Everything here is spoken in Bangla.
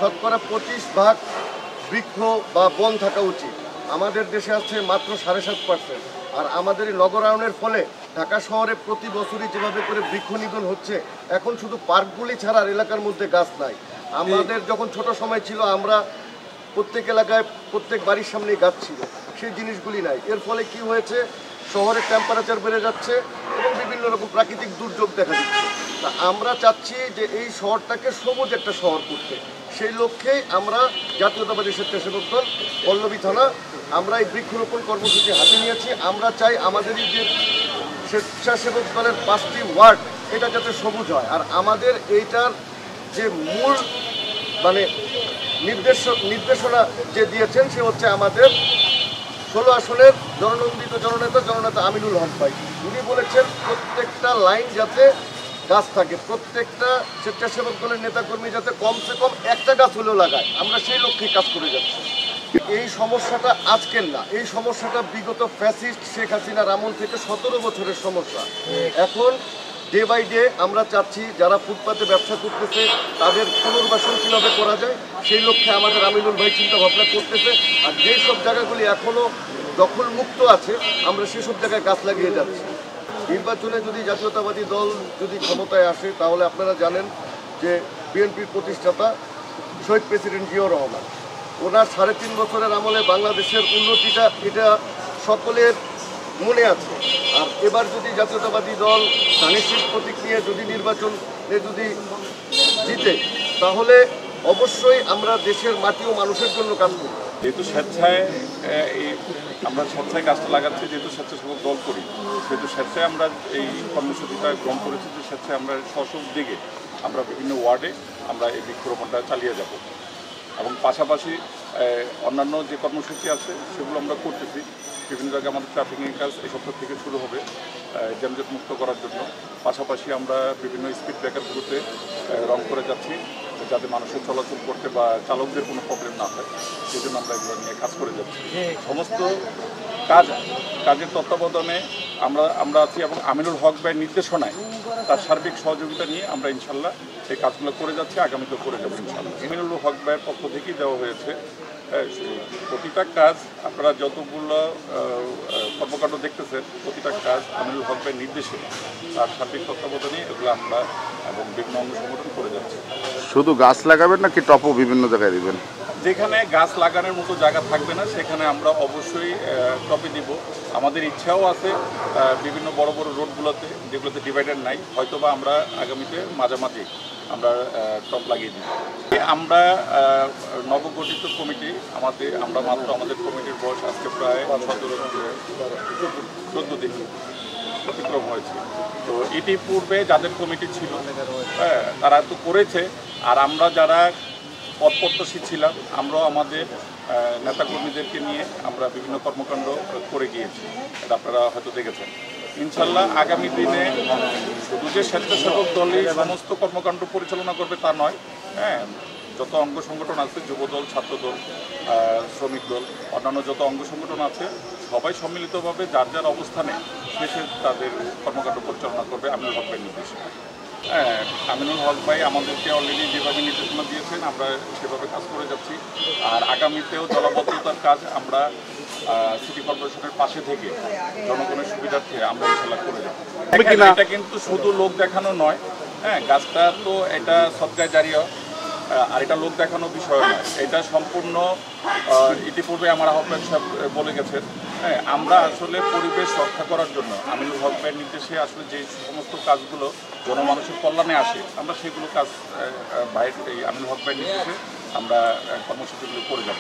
শতকরা 25% বৃক্ষ বা বন থাকা উচিত। আমাদের দেশে আছে মাত্র 7.5%। আর আমাদের এই নগরায়নের ফলে ঢাকা শহরে প্রতি বছরই যেভাবে করে বৃক্ষ নিধন হচ্ছে, এখন শুধু পার্কগুলি ছাড়া আর এলাকার মধ্যে গাছ নাই। আমাদের যখন ছোট সময় ছিল, আমরা প্রত্যেক এলাকায় প্রত্যেক বাড়ির সামনেই গাছ ছিল, সেই জিনিসগুলি নাই। এর ফলে কি হয়েছে, শহরের টেম্পারেচার বেড়ে যাচ্ছে এবং বিভিন্ন রকম প্রাকৃতিক দুর্যোগ দেখা দিচ্ছে। তা আমরা চাচ্ছি যে এই শহরটাকে সবুজ একটা শহর করতে। সেই লক্ষ্যেই আমরা জাতীয়তাবাদী স্বেচ্ছাসেবক দল পল্লবী থানা আমরা এই বৃক্ষরোপণ কর্মসূচি হাতে নিয়েছি। আমরা চাই আমাদের এই যে স্বেচ্ছাসেবক দলের 5টি ওয়ার্ড এটা যাতে সবুজ হয়। আর আমাদের এইটার যে মূল মানে নির্দেশনা যে দিয়েছেন সে হচ্ছে আমাদের 16 আসনের জননন্দিত জননেতা আমিনুল হক ভাই। উনি বলেছেন প্রত্যেকটা লাইন যাতে গাছ থাকে, প্রত্যেকটা স্বেচ্ছাসেবক দলের নেতাকর্মী যাতে কমসে কম একটা গাছ হলেও লাগায়। আমরা সেই লক্ষ্যে কাজ করে যাচ্ছি। এই সমস্যাটা আজকের না, এই সমস্যাটা বিগত ফ্যাসিস্ট শেখ হাসিনার আমল থেকে 17 বছরের সমস্যা। এখন ডে বাই ডে আমরা চাচ্ছি যারা ফুটপাতে ব্যবসা করতেছে তাদের পুনর্বাসন কীভাবে করা যায় সেই লক্ষ্যে আমাদের আমিনুল ভাই চিন্তা ভাবনা করতেছে। আর যেই সব জায়গাগুলি এখনও দখলমুক্ত আছে আমরা সেসব জায়গায় গাছ লাগিয়ে যাচ্ছি। নির্বাচনে যদি জাতীয়তাবাদী দল যদি ক্ষমতায় আসে তাহলে আপনারা জানেন যে বিএনপির প্রতিষ্ঠাতা শহীদ প্রেসিডেন্ট জিয়াউর রহমান, ওনার 3.5 বছরের আমলে বাংলাদেশের উন্নতিটা এটা সকলের মনে আছে। আর এবার যদি জাতীয়তাবাদী দল ধানের প্রতীক নিয়ে যদি নির্বাচনে যদি জিতে তাহলে অবশ্যই আমরা দেশের মাটি ও মানুষের জন্য কাজ করি। যেহেতু আমরা স্বেচ্ছায় গাছটা লাগাচ্ছি, যেহেতু স্বেচ্ছাসেবক দল করি, সেহেতু স্বেচ্ছায় আমরা এই কর্মসূচিটা গ্রহণ করেছি যে স্বেচ্ছায় আমরা স্ব দিকে আমরা বিভিন্ন ওয়ার্ডে আমরা এই বৃক্ষরোপণটা চালিয়ে যাব। এবং পাশাপাশি অন্যান্য যে কর্মসূচি আছে সেগুলো আমরা করতেছি। বিভিন্ন জায়গায় আমাদের ট্রাফিকিং কাজ এই সপ্তাহ থেকে শুরু হবে যানজট মুক্ত করার জন্য। পাশাপাশি আমরা বিভিন্ন স্পিড ব্রেকারগুলোতে রং করে যাচ্ছি যাতে মানুষের চলাচল করতে বা চালকদের কোনো প্রবলেম না হয়, সেই জন্য আমরা এগুলো নিয়ে কাজ করে যাচ্ছি। সমস্ত কাজের তত্ত্বাবধানে আমরা আছি এবং আমিনুল হক ভাইয়ের নির্দেশনায় তার সার্বিক সহযোগিতা নিয়ে আমরা ইনশাল্লাহ এই কাজগুলো করে যাচ্ছি, আগামীতেও করে যাবো ইনশাল্লাহ। আমিনুল হক ভাইয়ের পক্ষ থেকেই দেওয়া হয়েছে প্রতিটা কাজ। আপনারা যতগুলো কর্মকাণ্ড দেখতেছেন প্রতিটা কাজ আমিনুল হক ভাইয়ের নির্দেশে তার সার্বিক তত্ত্বাবধানে এগুলো আমরা এবং বিভিন্ন অঙ্গ সংগঠন করে যাচ্ছি। শুধু গাছ লাগাবেন নাকি টপও বিভিন্ন জায়গায় দিবেন? যেখানে গাছ লাগানোর মতো জায়গা থাকবে না সেখানে আমরা অবশ্যই টপে দিব। আমাদের ইচ্ছাও আছে বিভিন্ন বড় বড় রোডগুলোতে যেগুলোতে ডিভাইডার নাই, হয়তোবা আমরা আগামীতে মাঝামাঝি আমরা টপ লাগিয়ে দিব। আমরা নবগঠিত কমিটি আমাদের কমিটির বয়স আজকে প্রায় 14 দিন অতিক্রম হয়েছে। তো ইতিপূর্বে যাদের কমিটি ছিল তারা তো করেছে, আর আমরা যারা পদপ্রত্যাশী ছিলাম আমরাও আমাদের নেতাকর্মীদেরকে নিয়ে আমরা বিভিন্ন কর্মকাণ্ড করে গিয়েছি, এটা আপনারা হয়তো দেখেছেন। ইনশাল্লাহ আগামী দিনে শুধু যে স্বেচ্ছাসেবক দলই সমস্ত কর্মকাণ্ড পরিচালনা করবে তা নয়, যত অঙ্গ সংগঠন আছে, যুবদল, ছাত্রদল, শ্রমিক দল, অন্যান্য যত অঙ্গ সংগঠন আছে সবাই সম্মিলিতভাবে যার যার অবস্থানে শেষে তাদের কর্মকাণ্ড পরিচালনা করবে আমিনুল হক ভাইয়ের নির্দেশে। আমিনুল হক ভাই আমাদেরকে অলরেডি যেভাবে নির্দেশনা দিয়েছেন আমরা সেভাবে কাজ করে যাচ্ছি। আর আগামীতেও জলাবদ্ধতার কাজ আমরা সিটি কর্পোরেশনের পাশে থেকে জনগণের সুবিধার্থে আমরা ইনশাল্লাহ করে যাব। এটা কিন্তু শুধু লোক দেখানো নয়, গাছটা তো এটা সদকায়ে জারিয়া, আর এটা লোক দেখানো বিষয় নয়, এটা সম্পূর্ণ ইতিপূর্বে আমার আহ্বায়ক সাহেব বলে গেছেন। আমরা আসলে পরিবেশ রক্ষা করার জন্য আমিনুল হক ভাইয়ের নির্দেশে আসলে যে সমস্ত কাজগুলো জনমানুষের কল্যাণে আসে আমরা সেগুলো কাজ আমিনুল হক ভাইয়ের নির্দেশে আমরা কর্মসূচিগুলো করে যাব।